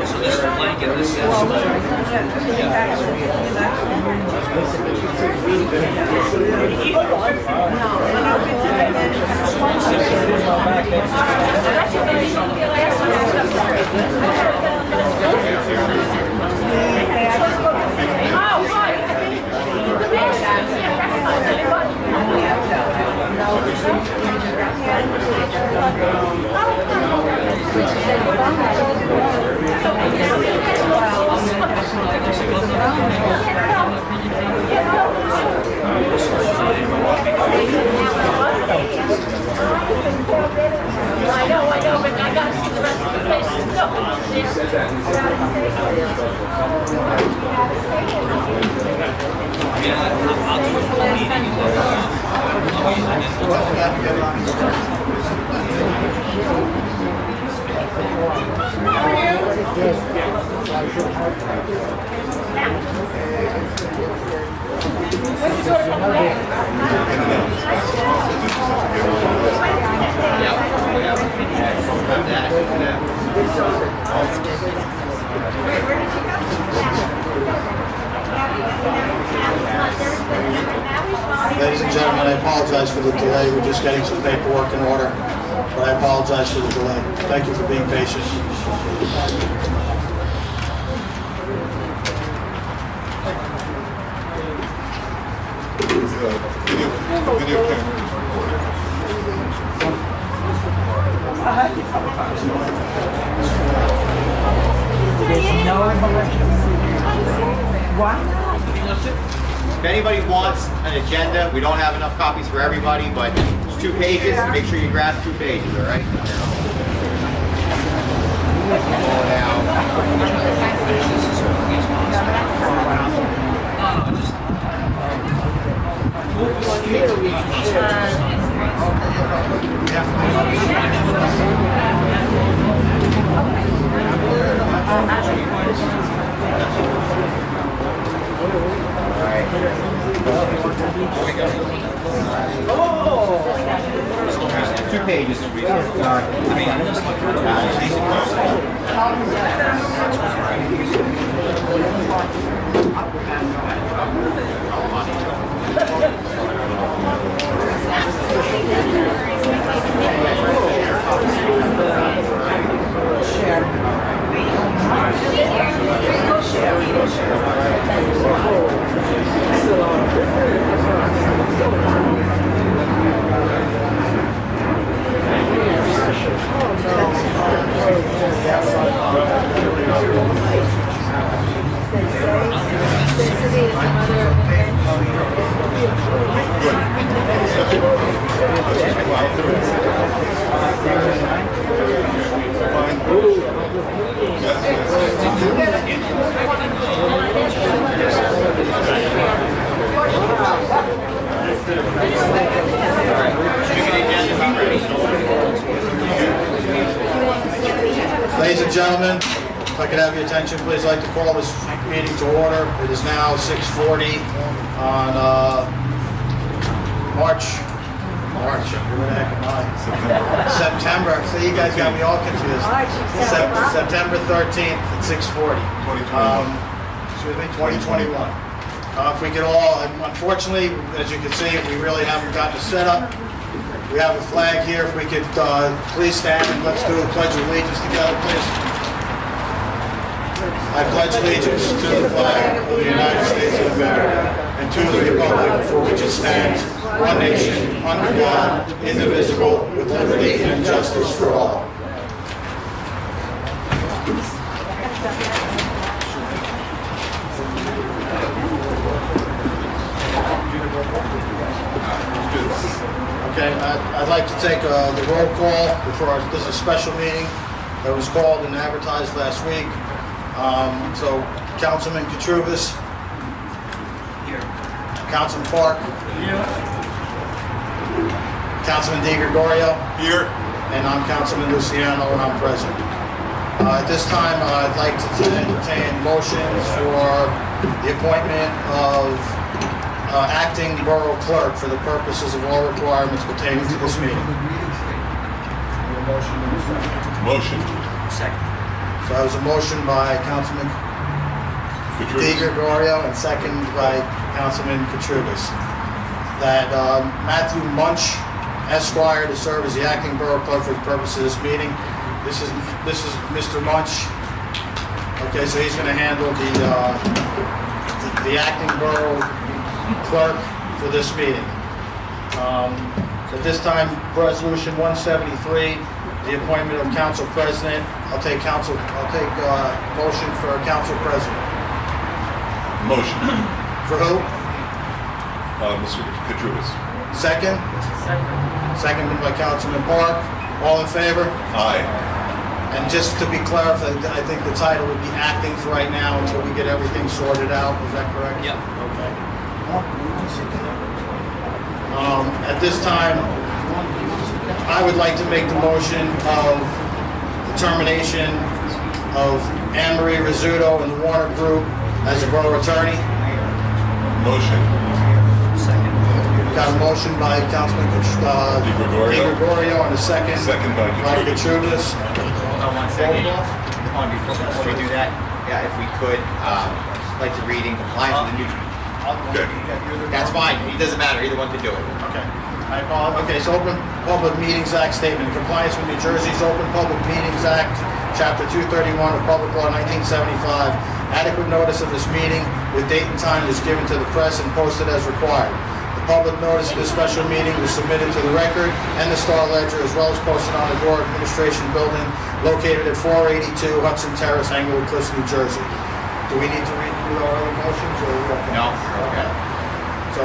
this is blank and this is I know, but I gotta see the rest of the faces. I'll do a full meeting. Ladies and gentlemen, I apologize for the delay. We're just getting some paperwork in order, but I apologize for the delay. Thank you for being patient. Video camera. If anybody wants an agenda, we don't have enough copies for everybody, but it's 2 pages. Make sure you grab 2 pages, all right? Oh! 2 pages. Ladies and gentlemen, if I could have your attention, please, I'd like to call this meeting to order. It is now 6:40 on September. So you guys got me all confused. September 13th at 6:40. 2021. If we could all, unfortunately, as you can see, we really haven't gotten a setup. We have a flag here. If we could please stand and let's do a pledge of allegiance together, please. I pledge allegiance to the flag of the United States of America and to the republic for which it stands, one nation, under God, indivisible, with liberty and justice for all. Okay, I'd like to take the roll call before this is a special meeting that was called and advertised last week. So, Councilman Katrubis. Here. Councilman Park. Here. Councilman Di Gregorio. Here. And I'm Councilman Luciano, and I'm present. At this time, I'd like to entertain motions for the appointment of acting borough clerk for the purposes of all requirements pertaining to this meeting. Need a motion in a second. Motion. Second. So that was a motion by Councilman Di Gregorio and second by Councilman Katrubis. That Matthew Munch, Esquire, to serve as the acting borough clerk for the purpose of this meeting. This is Mr. Munch. Okay, so he's going to handle the acting borough clerk for this meeting. So at this time, resolution 173, the appointment of council president. I'll take motion for council president. Motion. For who? Mr. Katrubis. Second? Seconded by Councilman Park. All in favor? Aye. And just to be clarified, I think the title would be acting for right now until we get everything sorted out. Is that correct? Yep. Okay. At this time, I would like to make the motion of the termination of Anne Marie Rizzuto and the Warner Group as a borough attorney. Motion. Second. Got a motion by Councilman Di Gregorio. and a second Second by Katrubis. Hold on 1 second. Before we do that, yeah, if we could, I'd like to read in compliance with the new. Okay. That's fine. It doesn't matter. Either one can do it. Okay. Okay, so Open Public Meetings Act statement. In compliance with New Jersey's Open Public Meetings Act, Chapter 231 of Public Law 1975, adequate notice of this meeting with date and time is given to the press and posted as required. The public notice of this special meeting was submitted to the Record and the Star Ledger, as well as posted on the Door Administration Building located at 482 Hudson Terrace, Englewood Cliffs, New Jersey. Do we need to read through our other motions, or are we okay? No. Okay. So,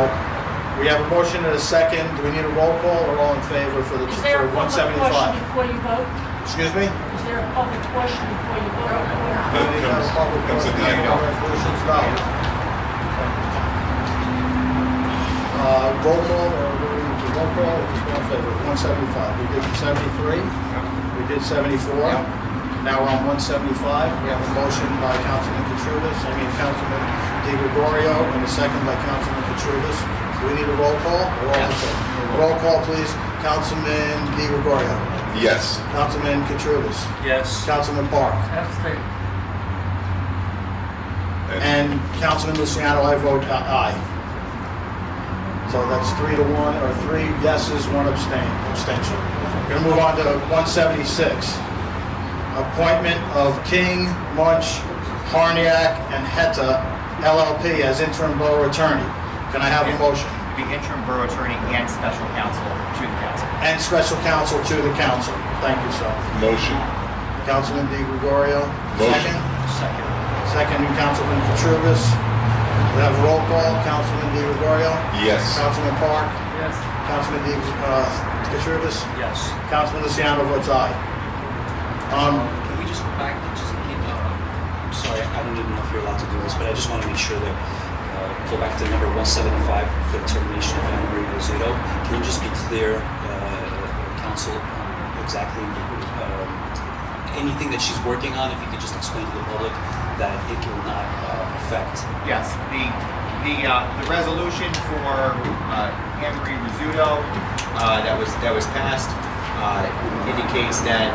we have a motion and a second. Do we need a roll call, or all in favor for the Is there a public 175? question before you vote? Excuse me? Is there a public question before you vote? That comes at the end. Resolutions, no. Roll call, or roll call, or just one favor? 175. We did 73. We did 74. Now we're on 175. We have a motion by Councilman Councilman Di Gregorio, and a second by Councilman Katrubis. Do we need a roll call? Or all in favor? Roll call, please. Councilman Di Gregorio. Yes. Councilman Katrubis. Yes. Councilman Park. And Councilman Luciano, I vote aye. So that's 3 to 1, or 3 yeses, 1 abstention. We're gonna move on to 176. Appointment of King, Munch, Harniak, and Heta LLP as interim borough attorney. Can I have a motion? The interim borough attorney and special counsel to the council. And special counsel to the council. Thank you, sir. Motion. Councilman Di Gregorio. Motion. Second. Second, Councilman Katrubis. We have a roll call. Councilman Di Gregorio. Yes. Councilman Park. Yes. Councilman Katrubis. Yes. Councilman Luciano votes aye. Can we just go back to I'm sorry, I don't even know if you're allowed to do this, but I just want to make sure that go back to number 175 for the termination of Anne Marie Rizzuto. Can you just be clear, council, exactly anything that she's working on? If you could just explain to the public that it will not affect. Yes, the resolution for Anne Marie Rizzuto that was passed indicates that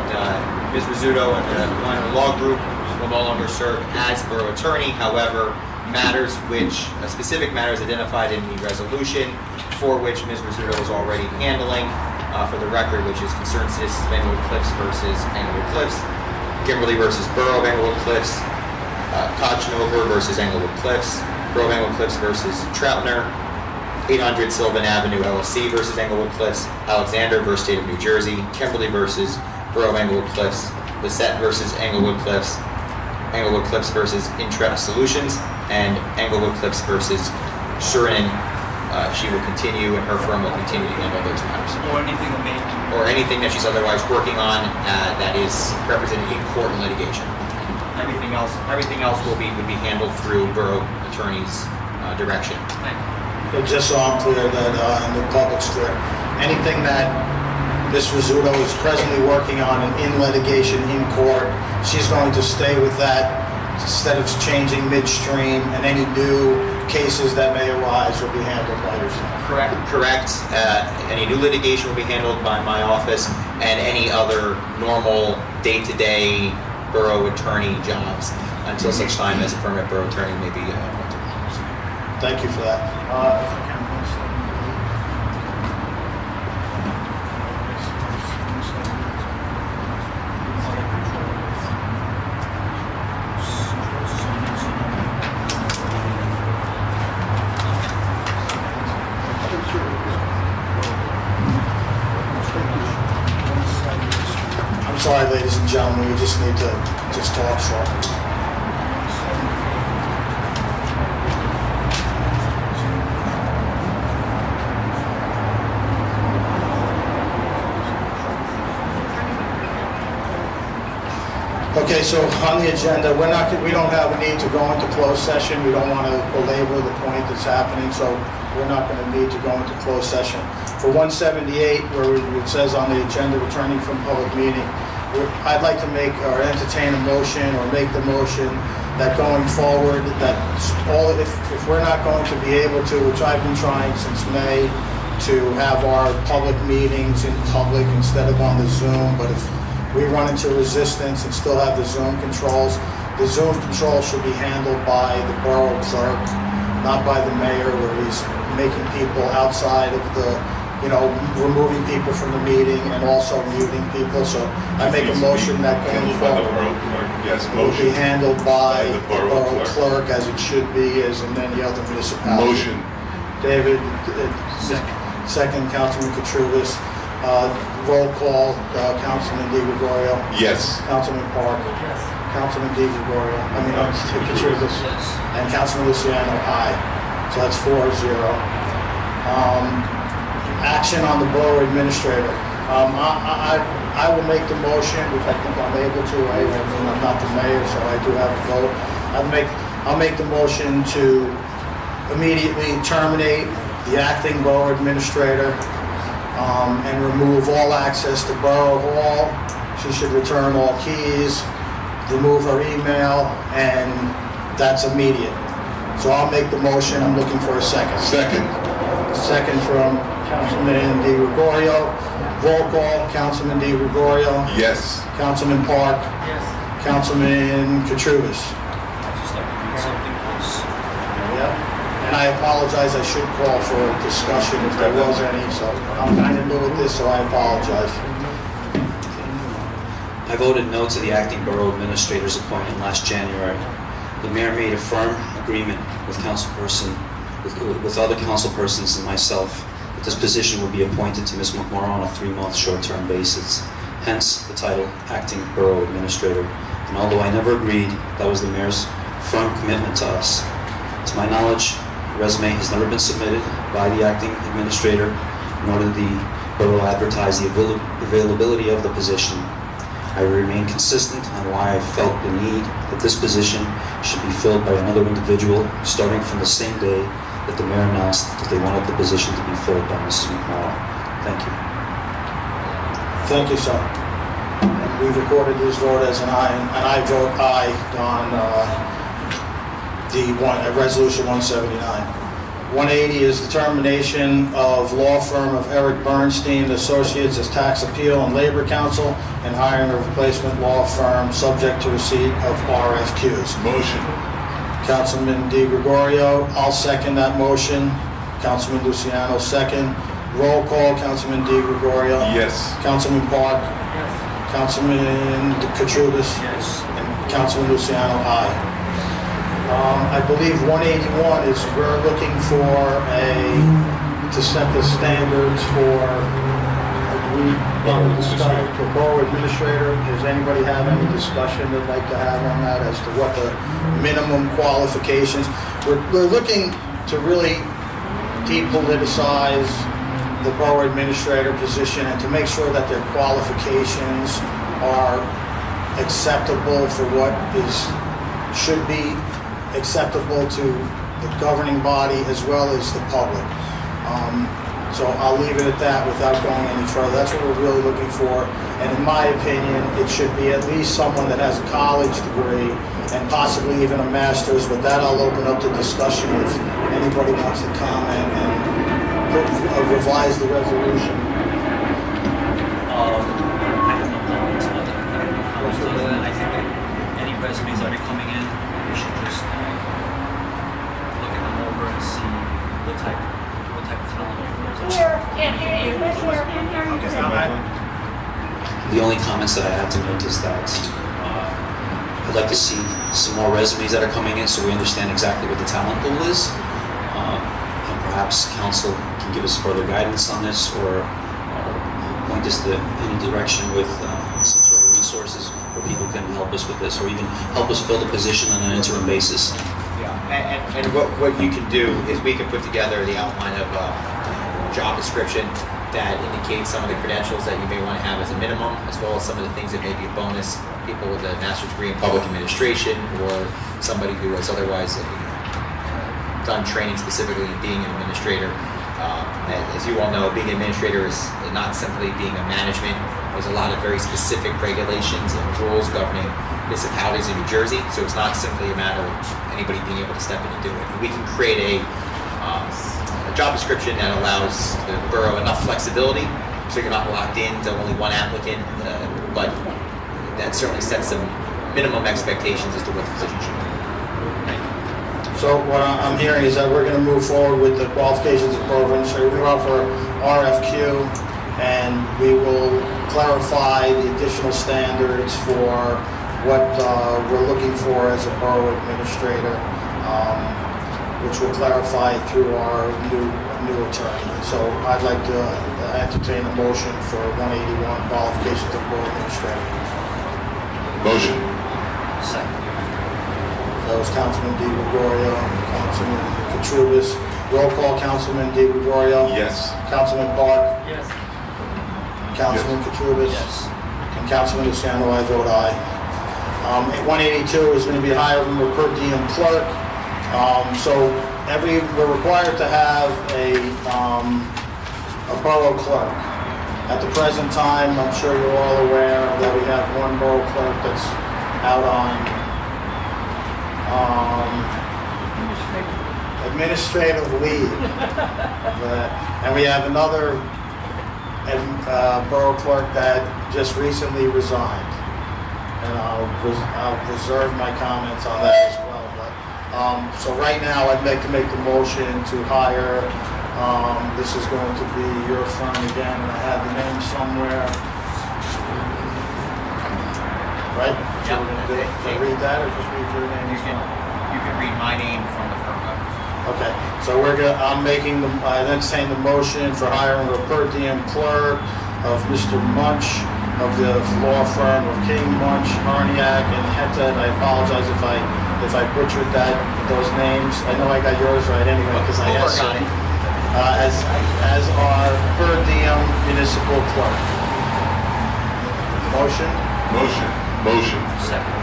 Ms. Rizzuto and the minor law group will no longer serve as borough attorney. However, specific matters identified in the resolution for which Ms. Rizzuto is already handling, for the record, which is concerned citizens of Englewood Cliffs versus Englewood Cliffs, Kimberly versus Borough of Englewood Cliffs, Kochnover versus Englewood Cliffs, Borough of Englewood Cliffs versus Troutner, 800 Sylvan Avenue LLC versus Englewood Cliffs, Alexander versus State of New Jersey, Kimberly versus Borough of Englewood Cliffs, Lisette versus Englewood Cliffs versus Interest Solutions, and Englewood Cliffs versus Surin. She will continue, and her firm will continue to handle those matters. Or anything that she's otherwise working on that is represented in court and litigation. Everything else will be handled through borough attorney's direction. But just so I'm clear that, and the public's clear, anything that Ms. Rizzuto is presently working on and in litigation in court, she's going to stay with that instead of changing midstream, and any new cases that may arise will be handled by yourself. Correct. Any new litigation will be handled by my office, and any other normal day-to-day borough attorney jobs until such time as a permanent borough attorney may be appointed. Thank you for that. I'm sorry, ladies and gentlemen, we just need to just talk short. Okay, so on the agenda, we don't have a need to go into closed session. We don't want to belabor the point that's happening, so we're not going to need to go into closed session. For 178, where it says on the agenda, returning from public meeting, I'd like to make or entertain a motion or make the motion that going forward, that if we're not going to be able to, which I've been trying since May, to have our public meetings in public instead of on the Zoom, but if we run into resistance and still have the Zoom controls, the Zoom control should be handled by the borough clerk, not by the mayor, where he's making people outside of the, removing people from the meeting and also muting people. So I make a motion that going forward Yes, will be motion. handled by By the the borough borough clerk as it should be, as in any other municipality. Motion. David, second, Councilman Katrubis. Roll call, Councilman Di Gregorio. Yes. Councilman Park. Yes. Councilman Di Gregorio. Katrubis. And Councilman Luciano, aye. So that's 4-0. Action on the borough administrator. I will make the motion, which I think I'm able to. I mean, I'm not the mayor, so I do have a vote. I'll make the motion to immediately terminate the acting borough administrator and remove all access to Borough Hall. She should return all keys, remove her email, and that's immediate. So I'll make the motion. I'm looking for a second. Second. Second from Councilman Di Gregorio. Roll call, Councilman Di Gregorio. Yes. Councilman Park. Yes. Councilman Katrubis. I'd just like to read something, please. Yep. And I apologize, I should call for a discussion if there was any, so I'm kind of new at this, so I apologize. I voted no to the acting borough administrator's appointment last January. The mayor made a firm agreement with with other councilpersons and myself that this position would be appointed to Ms. McMorrow on a 3-month short-term basis. Hence the title acting borough administrator. And although I never agreed, that was the mayor's firm commitment to us. To my knowledge, a resume has never been submitted by the acting administrator, nor did the borough advertise the availability of the position. I remain consistent on why I felt the need that this position should be filled by another individual, starting from the same day that the mayor announced that they wanted the position to be filled by Mrs. McMorrow. Thank you. Thank you, sir. And we recorded his vote as an aye, and I vote aye on Resolution 179. 180 is the termination of law firm of Eric Bernstein Associates as tax appeal and labor counsel, and hiring a replacement law firm subject to receipt of RFQs. Motion. Councilman Di Gregorio, I'll second that motion. Councilman Luciano, second. Roll call, Councilman Di Gregorio. Yes. Councilman Park. Yes. Councilman Katrubis. Yes. And Councilman Luciano, aye. I believe 181 is we're looking for to set the standards for the borough administrator. Does anybody have any discussion they'd like to have on that as to what the minimum qualifications? We're looking to really depoliticize the borough administrator position and to make sure that their qualifications are acceptable for what should be acceptable to the governing body as well as the public. So I'll leave it at that without going any further. That's what we're really looking for. And in my opinion, it should be at least someone that has a college degree and possibly even a master's. With that, I'll open up the discussion if anybody wants to comment and revise the resolution. I have no comments on it. I have no comments other than I think that any resumes that are coming in, we should just look at them over and see what type of talent there's out there. Can't hear you. Can't hear you. The only comments that I have to make is that I'd like to see some more resumes that are coming in so we understand exactly what the talent pool is. And perhaps council can give us further guidance on this or point us to any direction with some sort of resources where people can help us with this or even help us fill the position on an interim basis. Yeah, and what you can do is we can put together the outline of a job description that indicates some of the credentials that you may want to have as a minimum, as well as some of the things that may be a bonus. People with a master's degree in public administration or somebody who has otherwise done training specifically in being an administrator. As you all know, being an administrator is not simply being a management. There's a lot of very specific regulations and rules governing municipalities in New Jersey, so it's not simply a matter of anybody being able to step in and do it. We can create a job description that allows the borough enough flexibility so you're not locked in to only one applicant, but that certainly sets some minimum expectations as to what the position should be. So what I'm hearing is that we're going to move forward with the qualifications of borough administrator. We'll offer RFQ, and we will clarify the additional standards for what we're looking for as a borough administrator, which we'll clarify through our new attorney. So I'd like to entertain a motion for 181 qualifications of borough administrator. Motion. Second. That was Councilman Di Gregorio and Councilman Katrubis. Roll call, Councilman Di Gregorio. Yes. Councilman Park. Yes. Councilman Katrubis. Yes. And Councilman Luciano, I vote aye. 182 is going to be hiring a per diem clerk. So we're required to have a borough clerk. At the present time, I'm sure you're all aware that we have one borough clerk that's out on administrative leave. And we have another borough clerk that just recently resigned. And I'll reserve my comments on that as well. But, so right now, I'd like to make the motion to hire, this is going to be your firm again, and I have the name somewhere. Right? So we're gonna do it. Should I read that or just read your name? You can read my name from the firm. Okay, so I'm making I entertain the motion for hiring a per diem clerk of Mr. Munch of the law firm of King, Munch, Harniak, and Hetta, and I apologize if I butchered those names. I know I got yours right anyway because I asked it. As our per diem municipal clerk. Motion? Motion. Second.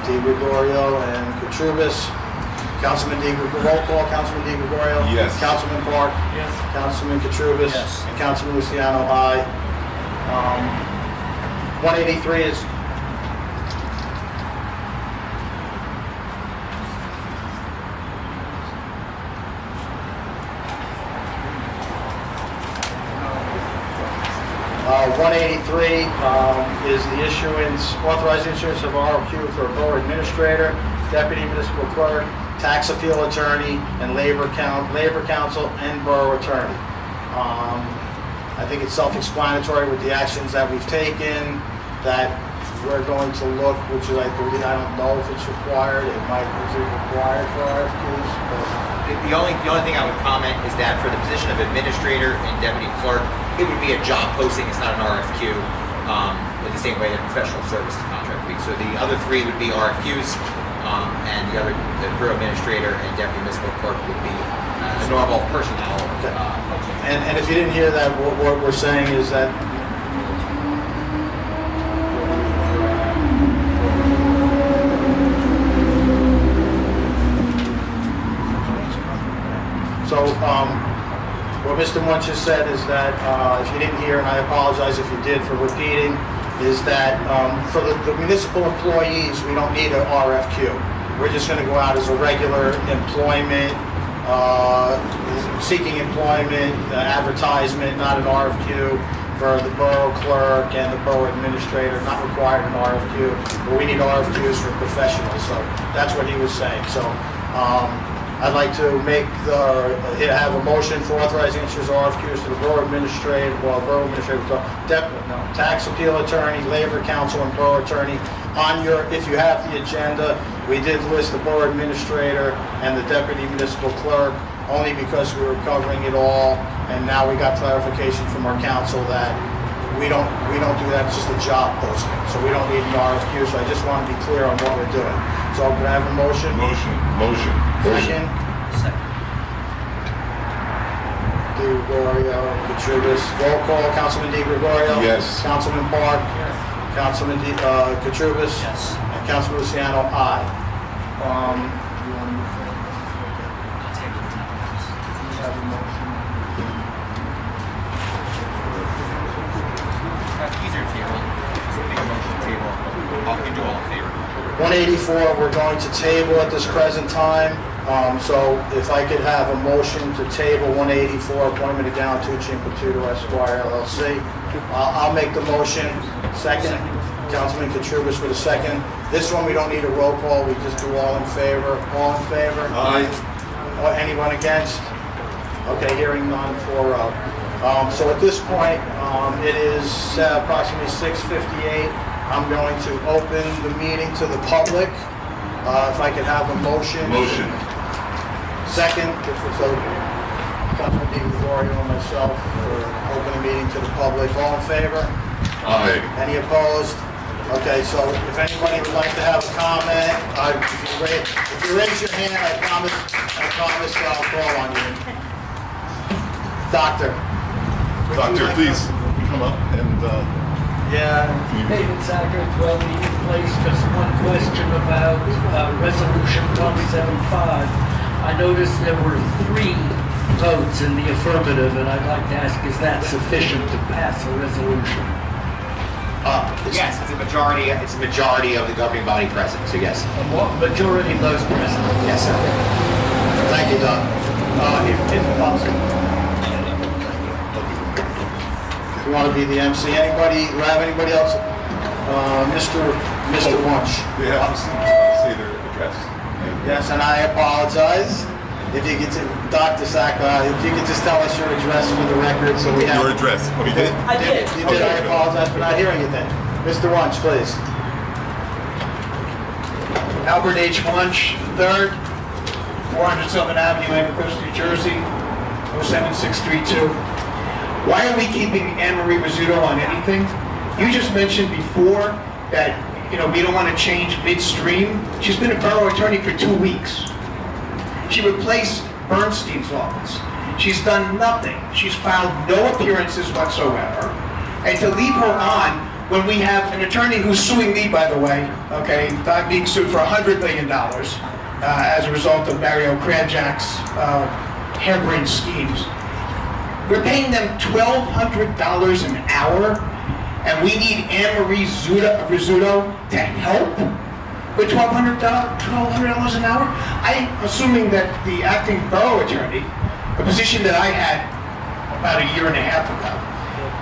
Di Gregorio and Katrubis. Councilman roll call, Councilman Di Gregorio. Yes. Councilman Park. Yes. Councilman Katrubis. Yes. And Councilman Luciano, aye. 183 is... 183 is the authorized issuance of RFQ for a borough administrator, deputy municipal clerk, tax appeal attorney, and labor counsel, and borough attorney. I think it's self-explanatory with the actions that we've taken, that we're going to look, which is, I believe, I don't know if it's required, is it required for RFQs? The only thing I would comment is that for the position of administrator and deputy clerk, it would be a job posting, it's not an RFQ, in the same way that professional services contract would be. So the other three would be RFQs, and the borough administrator and deputy municipal clerk would be a normal personnel. Okay. And if you didn't hear that, what we're saying is that what Mr. Munch has said is that, if you didn't hear, and I apologize if you did for repeating, is that for the municipal employees, we don't need an RFQ. We're just going to go out as a regular employment, seeking employment, advertisement, not an RFQ for the borough clerk and the borough administrator, not required an RFQ, but we need RFQs for professionals, so that's what he was saying. So I'd like to have a motion for authorizing issues RFQs to the borough administrator, tax appeal attorney, labor counsel, and borough attorney. If you have the agenda, we did list the borough administrator and the deputy municipal clerk, only because we were covering it all, and now we got clarification from our council that we don't do that, it's just a job posting, so we don't need an RFQ, so I just want to be clear on what we're doing. So can I have a motion? Motion. Second. Di Gregorio, Katrubis, roll call, Councilman Di Gregorio? Yes. Councilman Park? Yes. Councilman Katrubis? Yes. And Councilman Luciano, aye. Easier table. Just make a motion to table. I'll do all in favor. 184, we're going to table at this present time. So if I could have a motion to table 184, appointment of Gallant Tucci and Patuto Esquire LLC. I'll make the motion. Second, Councilman Katrubis with a second. This one, we don't need a roll call, we just do all in favor. All in favor? Aye. Anyone against? Okay, hearing none, 4-0. So at this point, it is approximately 6:58. I'm going to open the meeting to the public. If I could have a motion. Motion. Second, so Councilman Di Gregorio and myself for open the meeting to the public. All in favor? Aye. Any opposed? Okay, so if anybody would like to have a comment, if you raise your hand, I promise I'll call on you. Doctor. Doctor, please come up and, Yeah. David Sacker, 12 Eaton Place. Just one question about Resolution 175. I noticed there were 3 votes in the affirmative, and I'd like to ask, is that sufficient to pass a resolution? Yes, it's a majority of the governing body present, so yes. A majority of those present? Yes, sir. Thank you, Doc. If possible. You want to be the MC? Anybody else? Mr. Wunsch. yeah, say their address. Yes, and I apologize. If you could, Dr. Saka, if you could just tell us your address for the record, so we have. Your address. Oh, you did? I did. You did. I apologize for not hearing it then. Mr. Wunsch, please. Albert H. Wunsch, III, 400 Sylvan Avenue, Englewood, New Jersey, 07632. Why are we keeping Anne Marie Rizzuto on anything? You just mentioned before that, we don't want to change midstream. She's been a borough attorney for 2 weeks. She replaced Bernstein's office. She's done nothing. She's filed no appearances whatsoever. And to leave her on when we have an attorney who's suing me, by the way, okay, I'm being sued for $100 million as a result of Mario Kranjak's harebrained schemes. We're paying them $1,200 an hour, and we need Anne Marie Rizzuto to help with $1,200 an hour? I'm assuming that the acting borough attorney, a position that I had about a year and a half ago,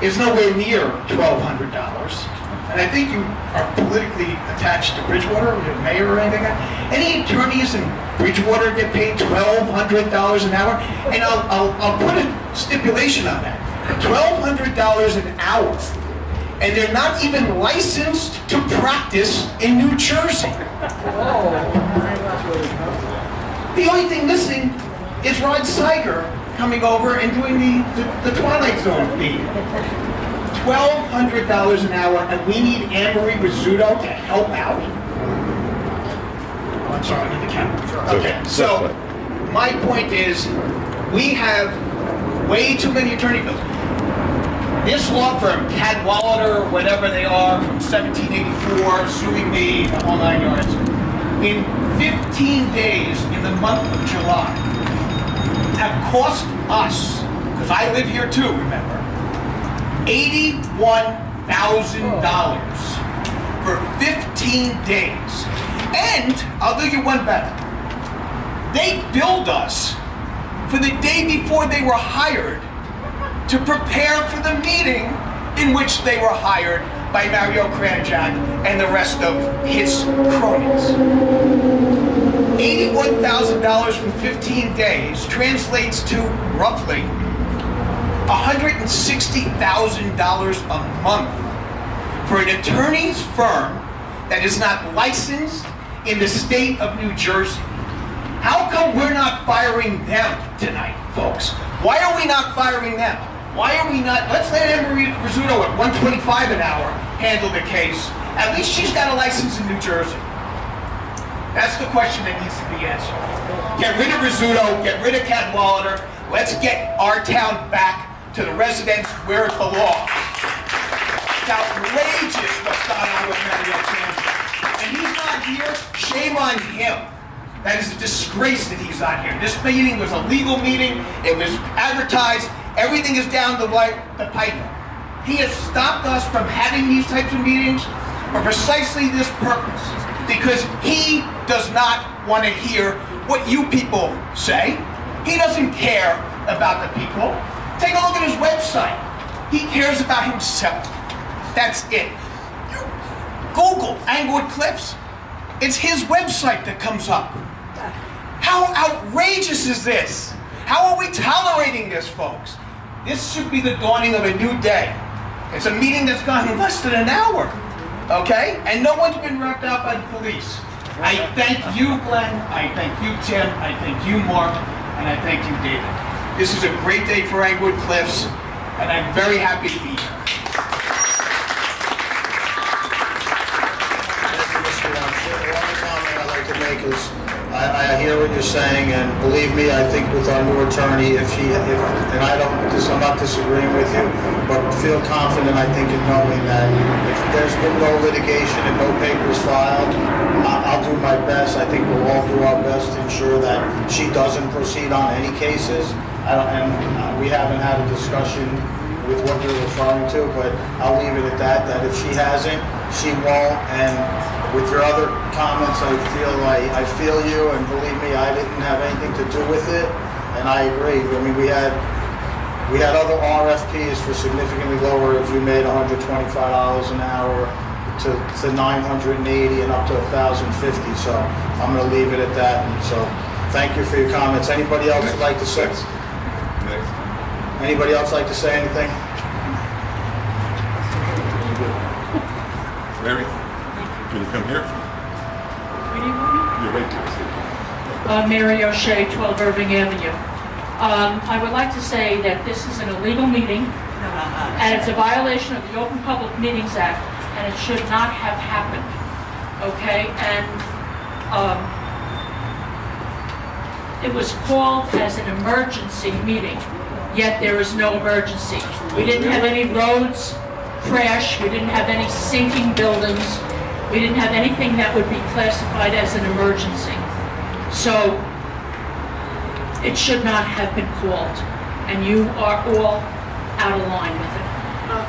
is nowhere near $1,200. And I think you are politically attached to Bridgewater, your mayor or anything like that. Any attorneys in Bridgewater get paid $1,200 an hour? And I'll put a stipulation on that. $1,200 an hour. And they're not even licensed to practice in New Jersey. The only thing missing is Rod Steiger coming over and doing the Twilight Zone fee. $1,200 an hour, and we need Anne Marie Rizzuto to help out. Oh, I'm sorry, I need the camera. Okay, so my point is, we have way too many attorney bills. This law firm, Cadwalader, or whatever they are, from 1784, suing me, the whole 9 yards. In 15 days, in the month of July, have cost us because I live here too, remember, $81,000 for 15 days. And I'll do you one better. They billed us for the day before they were hired to prepare for the meeting in which they were hired by Mario Kranjak and the rest of his cronies. $81,000 for 15 days translates to roughly $160,000 a month for an attorney's firm that is not licensed in the state of New Jersey. How come we're not firing them tonight, folks? Why are we not firing them? Why are we not? Let's let Anne-Marie Rizzuto at $125 an hour handle the case. At least she's got a license in New Jersey. That's the question that needs to be answered. Get rid of Rizzuto, get rid of Cadwalader. Let's get our town back to the residents where it belongs. It's outrageous what's gone on with Mario Kranjak. And he's not here, shame on him. That is a disgrace that he's not here. This meeting was a legal meeting. It was advertised. Everything is down the pipe. He has stopped us from having these types of meetings for precisely this purpose. Because he does not want to hear what you people say. He doesn't care about the people. Take a look at his website. He cares about himself. That's it. Google Englewood Cliffs. It's his website that comes up. How outrageous is this? How are we tolerating this, folks? This should be the dawning of a new day. It's a meeting that's gone in less than an hour, okay? And no one's been wrapped out by the police. I thank you, Glenn. I thank you, Tim. I thank you, Mark. And I thank you, David. This is a great day for Englewood Cliffs, and I'm very happy to be here. The only comment I'd like to make is, I hear what you're saying, and believe me, I think with our new attorney, and I'm not disagreeing with you, but feel confident, I think, in knowing that if there's been no litigation and no papers filed, I'll do my best. I think we'll all do our best to ensure that she doesn't proceed on any cases. We haven't had a discussion with what you're referring to, but I'll leave it at that if she hasn't, she won't. And with your other comments, I feel you, and believe me, I didn't have anything to do with it, and I agree. I mean, we had other RFPs for significantly lower. If you made $125 an hour to $980 and up to $1,050, so I'm going to leave it at that. And so, thank you for your comments. Anybody else would like to say? Next. Anybody else like to say anything? Mary, can you come here? You're right there. Mary O'Shea, 12 Irving Avenue. I would like to say that this is an illegal meeting, and it's a violation of the Open Public Meetings Act, and it should not have happened, okay? And it was called as an emergency meeting, yet there is no emergency. We didn't have any roads crash, we didn't have any sinking buildings, we didn't have anything that would be classified as an emergency. So it should not have been called, and you are all out of line with it.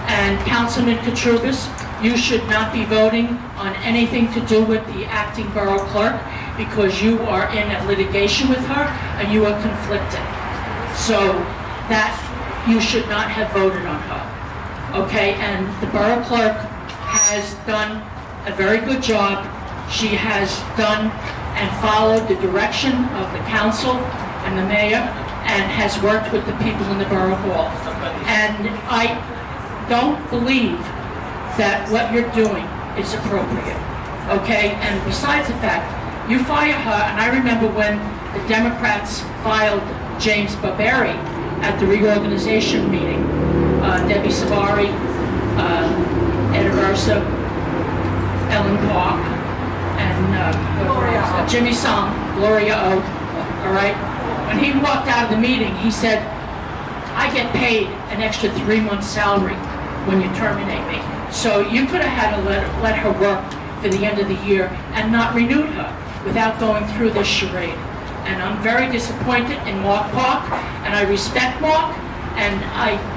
And Councilman Katrubis, you should not be voting on anything to do with the acting borough clerk, because you are in a litigation with her and you are conflicted. So that you should not have voted on her. Okay, and the borough clerk has done a very good job. She has done and followed the direction of the council and the mayor, and has worked with the people in the borough hall. And I don't believe that what you're doing is appropriate, okay? And besides the fact, you fire her, and I remember when the Democrats filed James Barberi at the reorganization meeting, Debbie Sabari, Ed Aversa, Ellen Park, and Jimmy Song, Gloria O, all right? When he walked out of the meeting, he said, I get paid an extra 3 months' salary when you terminate me. So you could have had to let her work for the end of the year and not renewed her without going through this charade. And I'm very disappointed in Mark Park, and I respect Mark, And I